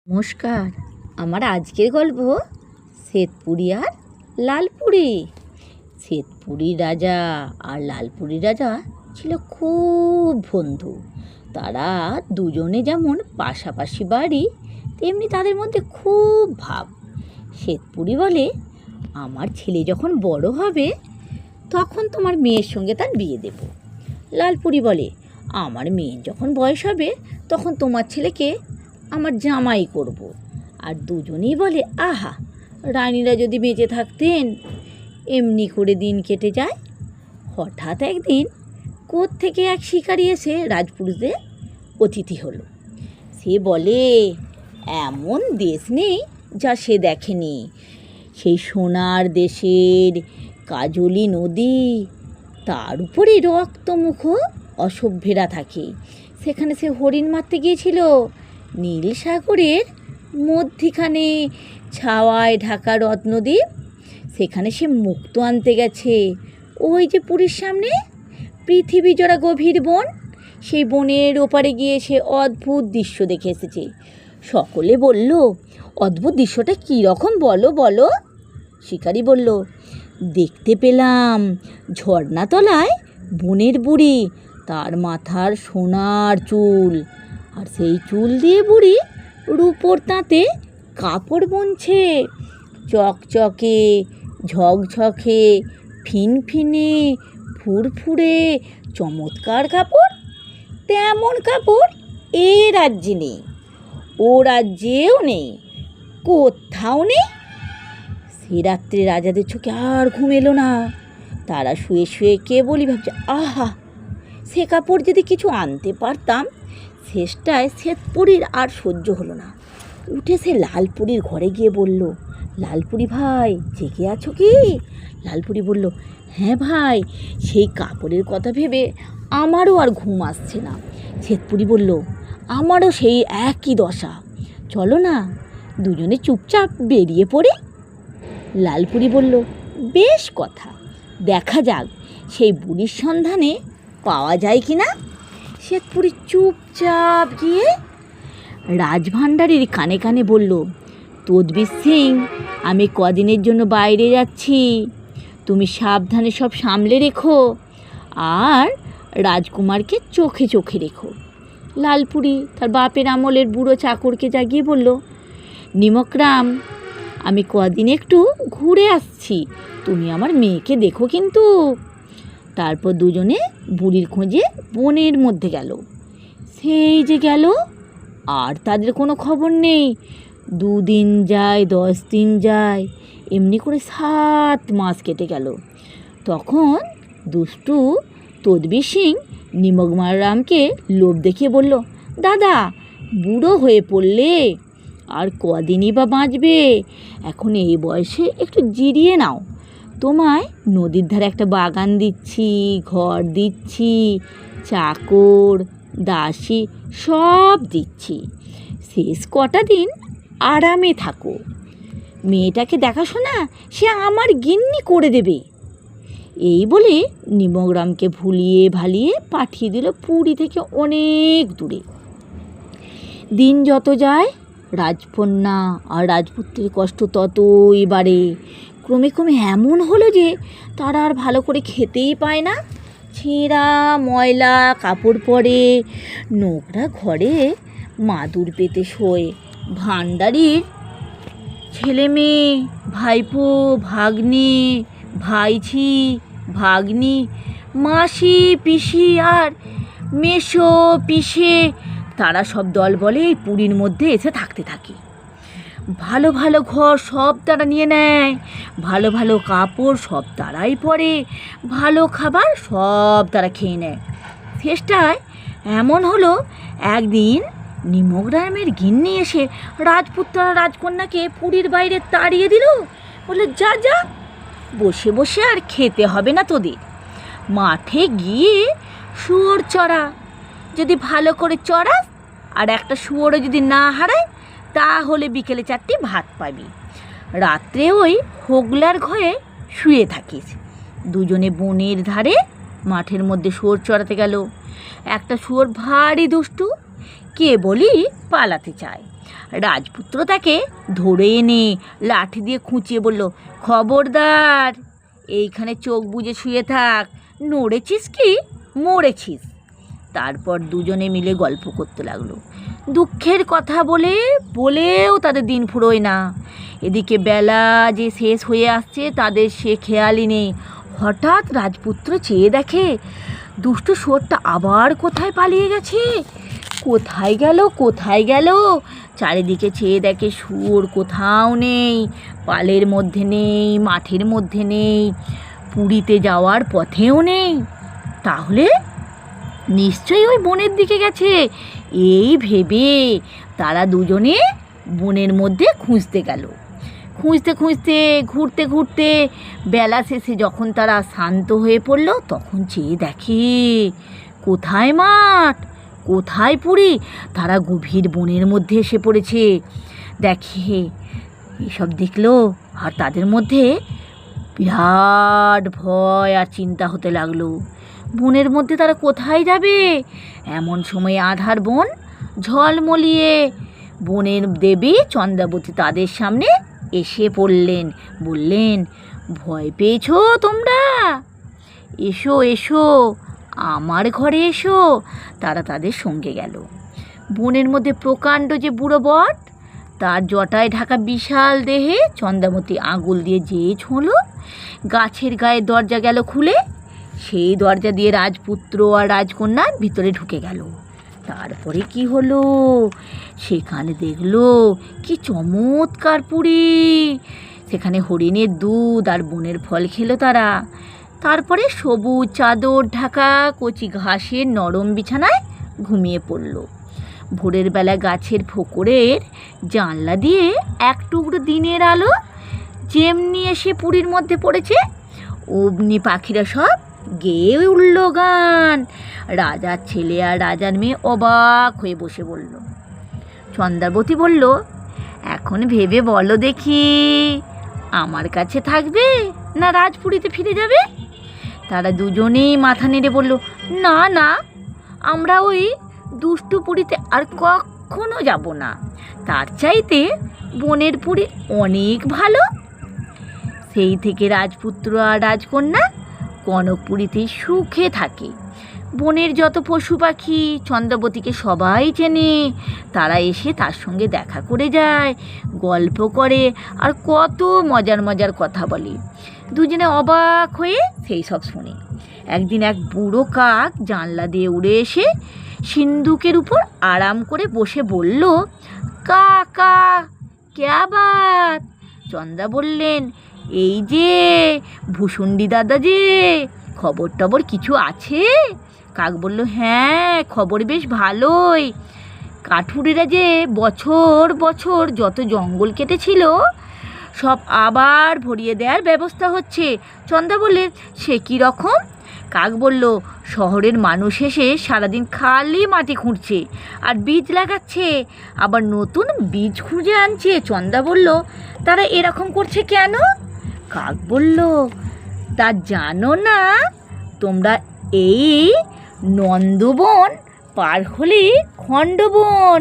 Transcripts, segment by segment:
নমস্কার। আমার আজকের গল্প শ্বেতপুরী আর লালপুরী। শ্বেতপুরীর রাজা আর লালপুরীর রাজা ছিল খুব বন্ধু। তারা দুজনে যেমন পাশাপাশি বাড়ি, তেমনি তাদের মধ্যে খুব ভাব। শ্বেতপুরী বলে, আমার ছেলে যখন বড় হবে তখন তোমার মেয়ের সঙ্গে তার বিয়ে দেব। লালপুরী বলে, আমার মেয়ের যখন বয়স হবে তখন তোমার ছেলেকে আমার জামাই করব। আর দুজনেই বলে, আহা, রানীরা যদি বেঁচে থাকতেন। এমনি করে দিন কেটে যায়। হঠাৎ একদিন কোত্থেকে এক শিকারি এসে রাজপুরুষদের অতিথি হলো। সে বলে, এমন দেশ নেই যা সে দেখেনি। সেই সোনার দেশের কাজলি নদী, তার উপরে রক্তমুখ অসভ্যেরা থাকে। সেখানে সে হরিণ মারতে গিয়েছিল। নীল সাগরের মধ্যিখানে ছাওয়ায় ঢাকা রত্নদ্বীপ, সেখানে সে মুক্ত আনতে গেছে। ওই যে পুরীর সামনে পৃথিবী জোড়া গভীর বন, সেই বনের ওপারে গিয়ে সে অদ্ভুত দৃশ্য দেখে এসেছে। সকলে বলল, অদ্ভুত দৃশ্যটা কী রকম বলো বলো। শিকারি বলল, দেখতে পেলাম ঝর্ণাতলায় বনের বুড়ি, তার মাথার সোনার চুল, আর সেই চুল দিয়ে বুড়ি রূপোর তাঁতে কাপড় বুনছে। চকচকে, ঝকঝকে, ফিনফিনে, ফুরফুরে, চমৎকার কাপড়। তেমন কাপড় এ রাজ্যে নেই, ও রাজ্যেও নেই, কোথাও নেই। সে রাত্রে রাজাদের চোখে আর ঘুম এলো না। তারা শুয়ে শুয়ে কেবলই ভাবছে, আহা, সে কাপড় যদি কিছু আনতে পারতাম। শেষটায় শ্বেতপুরীর আর সহ্য হলো না। উঠে সে লালপুরীর ঘরে গিয়ে বলল, লালপুরী ভাই, জেগে আছো কি? লালপুরী বলল, হ্যাঁ ভাই, সেই কাপড়ের কথা ভেবে আমারও আর ঘুম আসছে না। শ্বেতপুরী বলল, আমারও সেই একই দশা। চলো না, দুজনে চুপচাপ বেরিয়ে পড়ে। লালপুরী বলল, বেশ কথা, দেখা যাক সেই বুড়ির সন্ধানে পাওয়া যায় কি না। শ্বেতপুরী চুপচাপ গিয়ে রাজভাণ্ডারীর কানে কানে বলল, তদবীর সিং, আমি কদিনের জন্য বাইরে যাচ্ছি, তুমি সাবধানে সব সামলে রেখো, আর রাজকুমারকে চোখে চোখে রেখো। লালপুরী তার বাপের আমলের বুড়ো চাকরকে জাগিয়ে বলল, নিমকরাম, আমি কদিন একটু ঘুরে আসছি, তুমি আমার মেয়েকে দেখো কিন্তু। তারপর দুজনে বুড়ির খোঁজে বনের মধ্যে গেল। সেই যে গেল, আর তাদের কোনো খবর নেই। 2 দিন যায়, 10 দিন যায়, এমনি করে 7 মাস কেটে গেল। তখন দুষ্টু তদবীর সিং নিমকরামকে লোভ দেখিয়ে বলল, দাদা, বুড়ো হয়ে পড়লে আর কদিনই বা বাঁচবে, এখন এই বয়সে একটু জিরিয়ে নাও। তোমায় নদীর ধারে একটা বাগান দিচ্ছি, ঘর দিচ্ছি, চাকর দাসী সব দিচ্ছি। শেষ কটা দিন আরামে থাকো। মেয়েটাকে দেখাশোনা সে আমার গিন্নি করে দেবে। এই বলে নিমকরামকে ভুলিয়ে ভালিয়ে পাঠিয়ে দিল পুরী থেকে অনেক দূরে। দিন যত যায়, রাজকন্যা আর রাজপুত্রের কষ্ট ততই বাড়ে। ক্রমে ক্রমে এমন হলো যে তারা আর ভালো করে খেতেই পায় না। ছেঁড়া ময়লা কাপড় পরে, নোংরা ঘরে মাদুর পেতে শোয়। ভাণ্ডারীর ছেলে মেয়ে, ভাইপো, ভাগ্নে, ভাইঝি, ভাগ্নি, মাসি, পিসি আর মেসো পিসে, তারা সব দল বলে এই পুরীর মধ্যে এসে থাকতে থাকে। ভালো ভালো ঘর সব তারা নিয়ে নেয়, ভালো ভালো কাপড় সব তারাই পরে, ভালো খাবার সব তারা খেয়ে নেয়। শেষটায় এমন হলো, একদিন নিমকরামের গিন্নি এসে রাজপুত্র রাজকন্যাকে পুরীর বাইরে তাড়িয়ে দিল। বলে, যা যা, বসে বসে আর খেতে হবে না তোদের, মাঠে গিয়ে শুয়োর চড়া। যদি ভালো করে চড়াস আর একটা শুয়োরও যদি না হারায়, তাহলে বিকেলে 4টি ভাত পাবি। রাত্রে ওই হোগলার ঘরে শুয়ে থাকিস। দুজনে বনের ধারে মাঠের মধ্যে শুয়োর চড়াতে গেল। একটা শুয়োর ভারী দুষ্টু, কেবলই পালাতে চায়। রাজপুত্র তাকে ধরে এনে লাঠি দিয়ে খুঁচিয়ে বলল, খবরদার, এইখানে চোখ বুজে শুয়ে থাক, নড়েছিস কি মরেছিস। তারপর দুজনে মিলে গল্প করতে লাগলো। দুঃখের কথা বলেও তাদের দিন ফুরোয় না। এদিকে বেলা যে শেষ হয়ে আসছে তাদের সে খেয়ালই নেই। হঠাৎ রাজপুত্র চেয়ে দেখে দুষ্ট শুয়োরটা আবার কোথায় পালিয়ে গেছে। কোথায় গেল চারিদিকে চেয়ে দেখে শুয়োর কোথাও নেই, পালের মধ্যে নেই, মাঠের মধ্যে নেই, পুরীতে যাওয়ার পথেও নেই। তাহলে নিশ্চয়ই ওই বনের দিকে গেছে। এই ভেবে তারা দুজনে বনের মধ্যে খুঁজতে গেল। ঘুরতে ঘুরতে বেলা শেষে যখন তারা শান্ত হয়ে পড়ল, তখন চেয়ে দেখে কোথায় মাঠ, কোথায় পুরী। তারা গভীর বনের মধ্যে এসে পড়েছে। দেখে এসব দেখলো, আর তাদের মধ্যে বিরাট ভয় আর চিন্তা হতে লাগলো। বনের মধ্যে তারা কোথায় যাবে? এমন সময় আধার বন ঝলমলিয়ে বনের দেবী চন্দ্রাবতী তাদের সামনে এসে পড়লেন। বললেন, ভয় পেয়েছো তোমরা? এসো এসো, আমার ঘরে এসো। তারা তাদের সঙ্গে গেল। বনের মধ্যে প্রকাণ্ড যে বুড়ো বট, তার জটায় ঢাকা বিশাল দেহে চন্দ্রাবতী আঙুল দিয়ে যে ছোঁলো, গাছের গায়ে দরজা গেল খুলে। সেই দরজা দিয়ে রাজপুত্র আর রাজকন্যা ভিতরে ঢুকে গেল। তারপরে কি হলো, সেখানে দেখলো কি চমৎকার পুরী। সেখানে হরিণের দুধ আর বনের ফল খেলো তারা। তারপরে সবুজ চাদর ঢাকা কচি ঘাসের নরম বিছানায় ঘুমিয়ে পড়ল। ভোরের বেলা গাছের ফোকরের জানলা দিয়ে এক টুকরো দিনের আলো যেমনি এসে পুরীর মধ্যে পড়েছে, অমনি পাখিরা সব গেয়ে উঠল গান। রাজার ছেলে আর রাজার মেয়ে অবাক হয়ে বসে বলল। চন্দ্রাবতী বলল, এখন ভেবে বলো দেখি, আমার কাছে থাকবে না রাজপুরীতে ফিরে যাবে? তারা দুজনেই মাথা নেড়ে বলল, না না, আমরা ওই দুষ্টু পুরীতে আর কখনো যাব না। তার চাইতে বনের পুরী অনেক ভালো। সেই থেকে রাজপুত্র আর রাজকন্যা কনকপুরীতে সুখে থাকে। বনের যত পশু পাখি চন্দ্রাবতীকে সবাই চেনে। তারা এসে তার সঙ্গে দেখা করে যায়, গল্প করে আর কত মজার মজার কথা বলে। দুজনে অবাক হয়ে সেই সব শুনে। একদিন এক বুড়ো কাক জানলা দিয়ে উড়ে এসে সিন্দুকের উপর আরাম করে বসে বলল, কা কা ক্যা বাত? চন্দ্রা বললেন, এই যে ভুসুন্ডি দাদা যে, খবর টবর কিছু আছে? কাক বলল, হ্যাঁ, খবর বেশ ভালোই। কাঠুরেরা যে বছর বছর যত জঙ্গল কেটেছিল সব আবার ভরিয়ে দেওয়ার ব্যবস্থা হচ্ছে। চন্দ্রা বললেন, সে কী রকম? কাক বলল, শহরের মানুষ এসে সারাদিন খালি মাটি খুঁড়ছে আর বীজ লাগাচ্ছে, আবার নতুন বীজ খুঁজে আনছে। চন্দ্রা বলল, তারা এরকম করছে কেন? কাক বলল, তা জানো না তোমরা? এই নন্দবন পার হলে খণ্ডবন,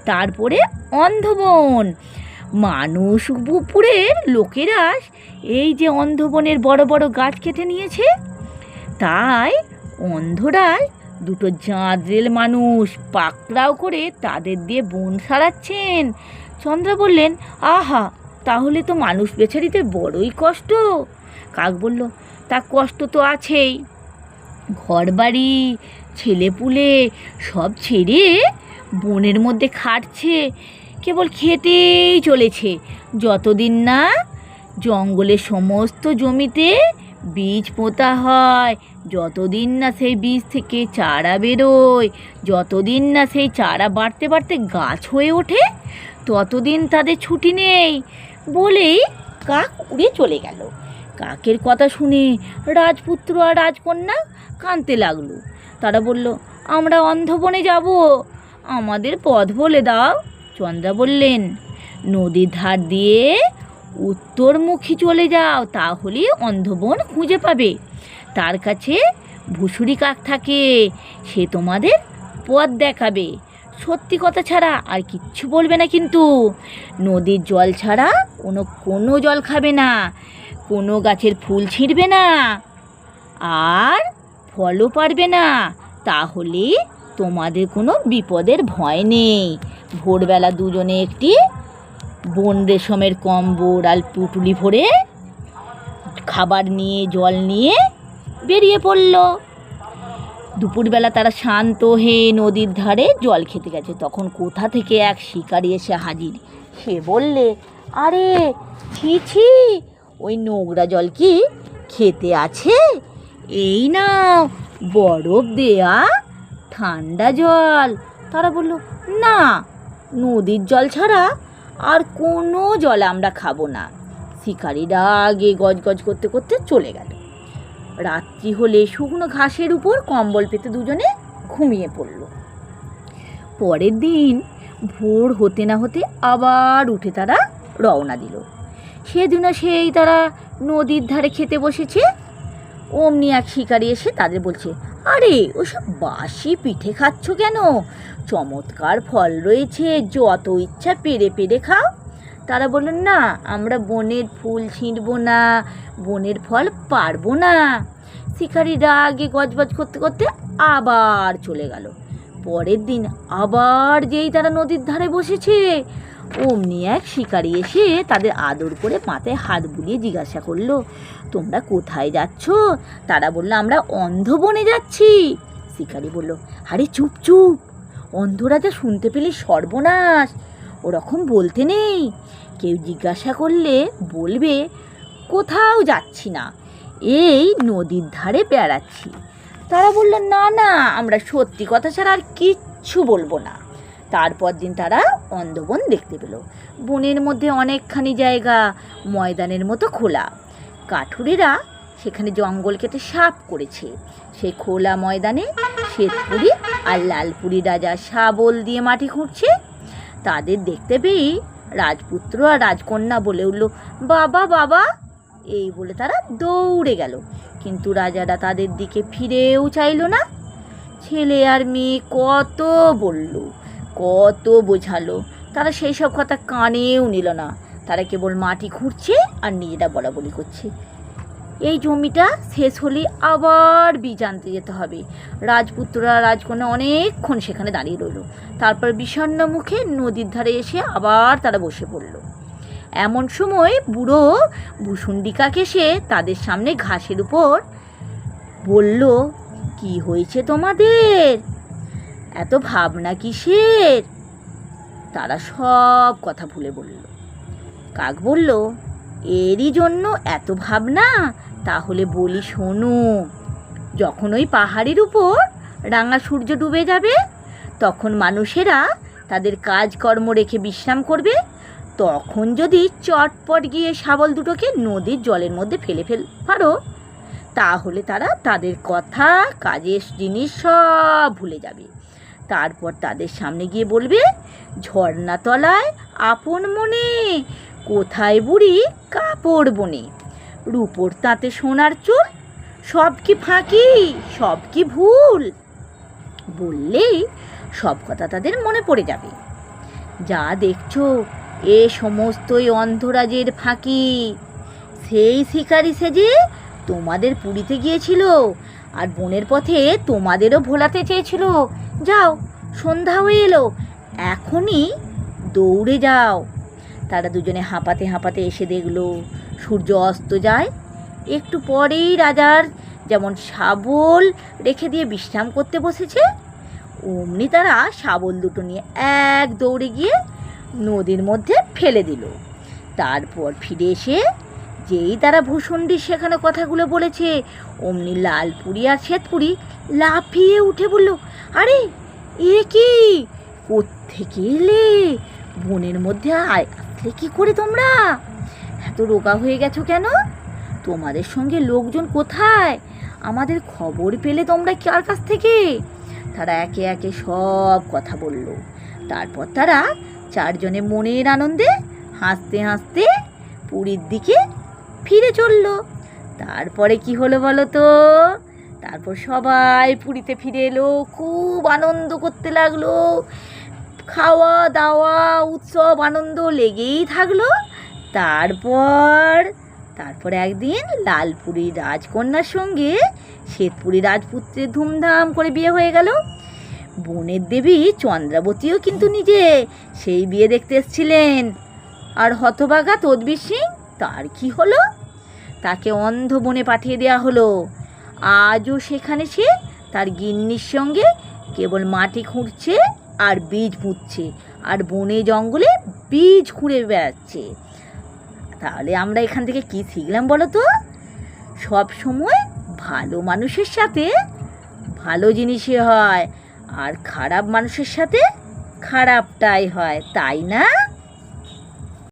তারপরে অন্ধবন। মানুষপুরের লোকেরা এই যে অন্ধবনের বড় বড় গাছ কেটে নিয়েছে, তাই অন্ধরা দুটো জাঁদরেল মানুষ পাকড়াও করে তাদের দিয়ে বন সারাচ্ছেন। চন্দ্রা বললেন, আহা, তাহলে তো মানুষ বেচারিতে বড়ই কষ্ট। কাক বলল, তা কষ্ট তো আছেই, ঘরবাড়ি ছেলেপুলে সব ছেড়ে বনের মধ্যে খাটছে, কেবল খেটেই চলেছে। যতদিন না জঙ্গলের সমস্ত জমিতে বীজ পোঁতা হয়, যতদিন না সেই বীজ থেকে চারা বেরোয়, যতদিন না সেই চারা বাড়তে বাড়তে গাছ হয়ে ওঠে, ততদিন তাদের ছুটি নেই। বলেই কাক উড়ে চলে গেল। কাকের কথা শুনে রাজপুত্র আর রাজকন্যা কাঁদতে লাগলো। তারা বলল, আমরা অন্ধবনে যাব, আমাদের পথ বলে দাও। চন্দ্রা বললেন, নদীর ধার দিয়ে উত্তরমুখী চলে যাও, তাহলে অন্ধবন খুঁজে পাবে। তার কাছে ভুসুড়ি কাক থাকে, সে তোমাদের পথ দেখাবে। সত্যি কথা ছাড়া আর কিচ্ছু বলবে না, কিন্তু নদীর জল ছাড়া কোনো জল খাবে না, কোনো গাছের ফুল ছিঁড়বে না, আর ফলও পারবে না। তাহলে তোমাদের কোনো বিপদের ভয় নেই। ভোরবেলা দুজনে একটি বন রেশমের কম্বল আর পুটুলি ভরে খাবার নিয়ে জল নিয়ে বেরিয়ে পড়ল। দুপুরবেলা তারা শান্ত হয়ে নদীর ধারে জল খেতে গেছে। তখন কোথা থেকে এক শিকারি এসে হাজির। সে বললে, আরে ছি ছি, ওই নোংরা জল কি খেতে আছে? এই নাও বরফ দেয়া ঠান্ডা জল। তারা বলল, না, নদীর জল ছাড়া আর কোনো জল আমরা খাবো না। শিকারিরা আগে গজগজ করতে করতে চলে গেল। রাত্রি হলে শুকনো ঘাসের উপর কম্বল পেতে দুজনে ঘুমিয়ে পড়ল। পরের দিন ভোর হতে না হতে আবার উঠে তারা রওনা দিল। সেদিনও সেই তারা নদীর ধারে খেতে বসেছে। অমনি এক শিকারি এসে তাদের বলছে, আরে ওসব বাসি পিঠে খাচ্ছ কেন? চমৎকার ফল রয়েছে, যত ইচ্ছা পেরে পেরে খাও। তারা বলল, না, আমরা বনের ফুল ছিঁড়ব না, বনের ফল পারবো না। শিকারিরা আগে গজগজ করতে করতে আবার চলে গেল। পরের দিন আবার যেই তারা নদীর ধারে বসেছে, অমনি এক শিকারি এসে তাদের আদর করে মাথায় হাত বুলিয়ে জিজ্ঞাসা করলো, তোমরা কোথায় যাচ্ছ? তারা বলল, আমরা অন্ধ বনে যাচ্ছি। শিকারি বলল, আরে চুপ চুপ, অন্ধরা যা শুনতে পেলে সর্বনাশ, ওরকম বলতে নেই। কেউ জিজ্ঞাসা করলে বলবে কোথাও যাচ্ছি না, এই নদীর ধারে বেড়াচ্ছি। তারা বলল, না না, আমরা সত্যি কথা ছাড়া আর কিচ্ছু বলবো না। তারপর দিন তারা অন্ধবন দেখতে পেল। বনের মধ্যে অনেকখানি জায়গা ময়দানের মতো খোলা। কাঠুরেরা সেখানে জঙ্গল কেটে সাফ করেছে। সেই খোলা ময়দানে শ্বেতপুরী আর লালপুরী রাজা শাবল দিয়ে মাটি খুঁড়ছে। তাদের দেখতে পেয়ে রাজপুত্র আর রাজকন্যা বলে উঠল, বাবা বাবা। এই বলে তারা দৌড়ে গেল, কিন্তু রাজারা তাদের দিকে ফিরেও চাইল না। ছেলে আর মেয়ে কত বলল, কত বোঝালো, তারা সেই সব কথা কানেও নিল না। তারা কেবল মাটি খুঁড়ছে আর নিজেরা বলাবলি করছে। এই জমিটা শেষ হলে আবার বীজ আনতে যেতে হবে। রাজপুত্ররা রাজকন্যা অনেকক্ষণ সেখানে দাঁড়িয়ে রইল। তারপর বিষণ্ণ মুখে নদীর ধারে এসে আবার তারা বসে পড়ল। এমন সময় বুড়ো ভুসুন্ডি কাক এসে তাদের সামনে ঘাসের উপর বলল, কি হয়েছে তোমাদের? এত ভাবনা কিসের? তারা সব কথা ভুলে বলল। কাক বলল, এরই জন্য এত ভাবনা? তাহলে বলি শোনো, যখন ওই পাহাড়ের উপর রাঙা সূর্য ডুবে যাবে, তখন মানুষেরা তাদের কাজকর্ম রেখে বিশ্রাম করবে। তখন যদি চটপট গিয়ে শাবল দুটোকে নদীর জলের মধ্যে ফেলে পারো, তাহলে তারা তাদের কথা, কাজের জিনিস সব ভুলে যাবে। তারপর তাদের সামনে গিয়ে বলবে, ঝর্ণা তলায় আপন মনে, কোথায় বুড়ি কাপড় বনে, রূপোর তাঁতে সোনার চুল, সব কি ফাঁকি, সব কি ভুল। বললেই সব কথা তাদের মনে পড়ে যাবে। যা দেখছো এ সমস্তই অন্ধরাজের ফাঁকি। সেই শিকারি সেজে তোমাদের পুরীতে গিয়েছিল আর বনের পথে তোমাদেরও ভোলাতে চেয়েছিল। যাও, সন্ধ্যা হয়ে এলো, এখনই দৌড়ে যাও। তারা দুজনে হাঁপাতে হাঁপাতে এসে দেখলো সূর্য অস্ত যায়। একটু পরেই রাজার যেমন শাবল রেখে দিয়ে বিশ্রাম করতে বসেছে, অমনি তারা শাবল দুটো নিয়ে এক দৌড়ে গিয়ে নদীর মধ্যে ফেলে দিল। তারপর ফিরে এসে যেই তারা ভূষণ্ডির সেখানে কথাগুলো বলেছে, অমনি লালপুরি আর শ্বেতপুরি লাফিয়ে উঠে বলল, আরে এ কি, কোত্থেকে এলে? বনের মধ্যে আসলে কি করে তোমরা? এত রোগা হয়ে গেছো কেন? তোমাদের সঙ্গে লোকজন কোথায়? আমাদের খবর পেলে তোমরা কার কাছ থেকে? তারা একে একে সব কথা বলল। তারপর তারা চারজনে মনের আনন্দে হাসতে হাসতে পুরীর দিকে ফিরে চলল। তারপরে কি হলো বলো তো? তারপর সবাই পুরীতে ফিরে এলো, খুব আনন্দ করতে লাগলো, খাওয়া দাওয়া উৎসব আনন্দ লেগেই থাকলো। তারপর একদিন লালপুরীর রাজকন্যার সঙ্গে শ্বেতপুরী রাজপুত্রের ধুমধাম করে বিয়ে হয়ে গেল। বনের দেবী চন্দ্রাবতীও কিন্তু নিজে সেই বিয়ে দেখতে এসেছিলেন। আর হতভাগা তদবীর সিং, তার কি হলো? তাকে অন্ধ বনে পাঠিয়ে দেওয়া হলো। আজও সেখানে সে তার গিন্নির সঙ্গে কেবল মাটি খুঁড়ছে আর বীজ পুঁতছে, আর বনে জঙ্গলে বীজ খুঁড়ে বেড়াচ্ছে। তাহলে আমরা এখান থেকে কি শিখলাম বলো তো? সব সময় ভালো মানুষের সাথে ভালো জিনিসই হয়, আর খারাপ মানুষের সাথে খারাপটাই হয়, তাই না?